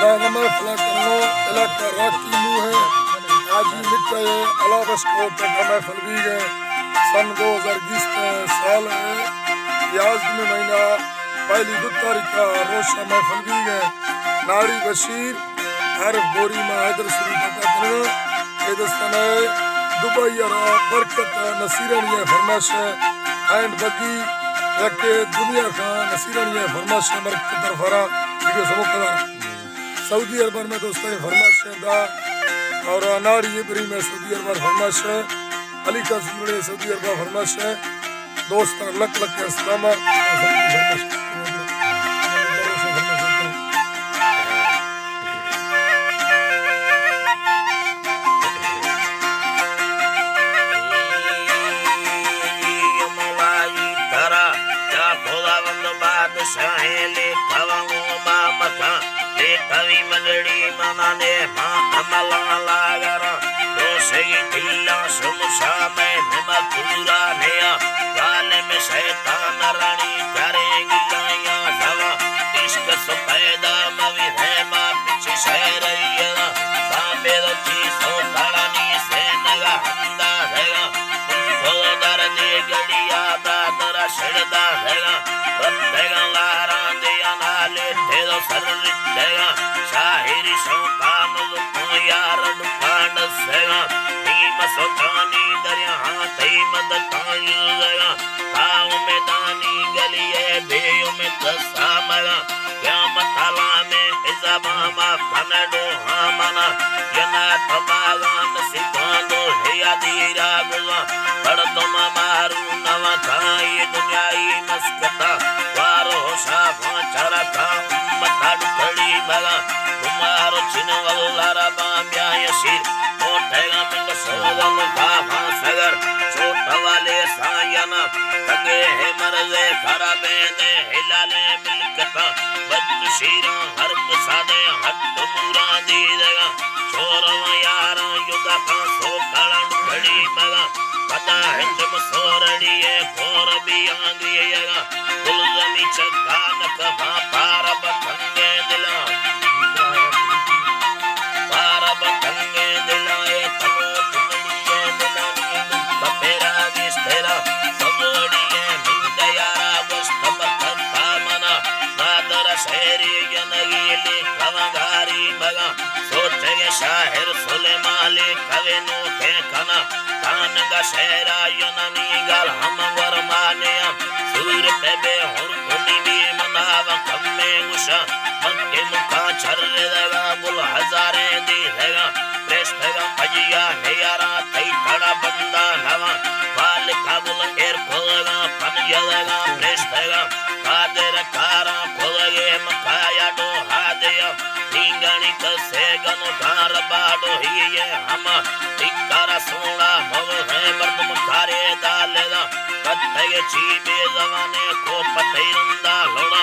दानमे फलकनो इलाका राकी मुँह है आजी मिट्टे अलावश को तगमे फलवी गए सन 2020 साल है याज़ में महीना पहली 2 तारीख का रोशा में फलवी गए नारी बशीर आरिफ गोरी में हैदर शरीफ का हिंदुस्तान दुबई और बरकत नसीरनिया फरमाश एंड बगी रखे दुनिया का नसीरनिया फरमाश मरकत तरफरा वीडियो समोकदार सऊदी अरब में दोस्तों फरमाश दा और नाड़ी इब्री में सऊदी अरब फरमाश अली का जिंदगी सऊदी अरब फरमाश दोस्त लक लक इस्लाम फरमाश सहेले कवंगो मामका ले कवि मंडली मनाने मां अमला लागर दोषी दिल्ला सुमसा में निमकुरा नेया गाने में शैतान रानी करेंगी गाया धवा इश्क सफेदा मवी है मां पीछे शहरैया बाबे रची सो कड़नी से नगा हंदा हैगा उनको दर्द गड़िया दादरा छड़दा हैगा रत्तेगा सररितेगा शाहिरी शौकान को यार दुकान सेगा नीम सोचानी दरिया हाथी मदताई लगा ताऊ में दानी गलिए बेयों में दसा मगा क्या मतला में इजाबा मा कनडो हमना यना तबागा में सिकांदो है यादीरा गुला पड़तो मारू नवा खाई दुनियाई मस्कता वारो शाफा चरका मताडु खड़ी बगा तुम्हारो चिनवल्लारा बाम्या यशीर ओटेगा मंग सोगम काफा सगर छोटा वाले सायना तगे है मरजे खराबे दे हिलाले मिलकता बदशीरा हर सादे हट मुरा दी देगा छोरवा यारा युगा का सो कळंड खड़ी बगा पता है तुम सोरड़ी है घोर भी आंगिएगा कुलजमी चक्का न कहा पार बखंगे दिला पार बखंगे दिलाए तनो तुमड़िए दिलानी कपेरा दिस्तेरा सबोड़िए मिंद यारा वस्त बखता मना नादर शहरी जनगीली कवंगारी मगा सोचेगे शाहिर सुलेमाली कवे नो थे कना कान का शहरा युनानी गाल हम वरमानिया सूर पे हुर कुनी भी मनावा कम्मे गुशा मक्के मुखा छर देगा गुल हजारे दी हैगा प्रेस हैगा अजिया है यारा तई खड़ा बंदा नवा बाल का गुल एर खोगा पन जगा प्रेस हैगा कादर कारा खोगे मखाया डो हादया नींगणी कसे गनो धार बाडो ही ये हम टिकारा सोना भव है मर्द मुखारे दालेगा कत्ते चीबे जवाने को पतैरंदा लोना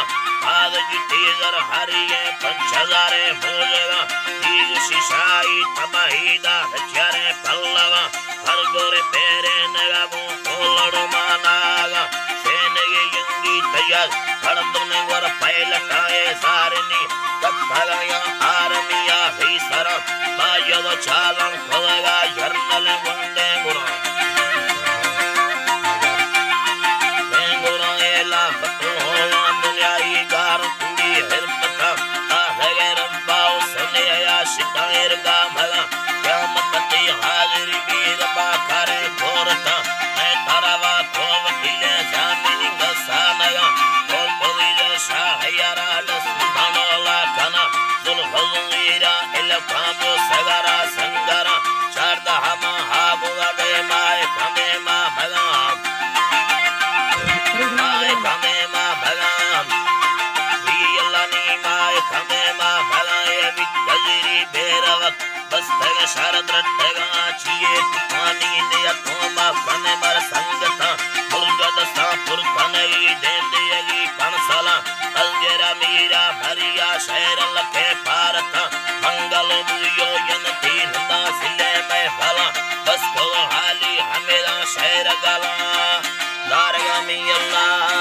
आज की तेजर हरिये 5000 मोलेगा तीग शिशाई तबाहीदा हजारे पल्लवा हर गोरे पेरे नगाबो ओलड़ मानागा सेने ये यंगी तैयार हड़दने वर पैलटाए सारनी कत्तलया आर्मिया ही सरा बायद चालन खोगा जर्नल वंदे गुरा शिकायर का भला क्या मतती हाजिर बीर बाकारे घोरता मैं तरवा तो वकीले जामिनी कसा नगा और पुलिस शाहयारा लस्मानोला कना दुल्हवीरा इलकामो सगरा संगरा चारदा हम हाबुगा बे माय कमे मा भला माय कमे मा भला नी माय कमे मा भला ये विकजरी बेरवक बस तग शरद रट्टगा छिए पानी ने अथोमा कने मर संगता मुर्गद सा पुरखनई दे देगी कनसला अलजेरा मीरा भरिया शहर लखे पारता मंगल बुयो यनती नंदा सिले में भला बस को हाली हमेरा शहर गला दारगा मी अल्लाह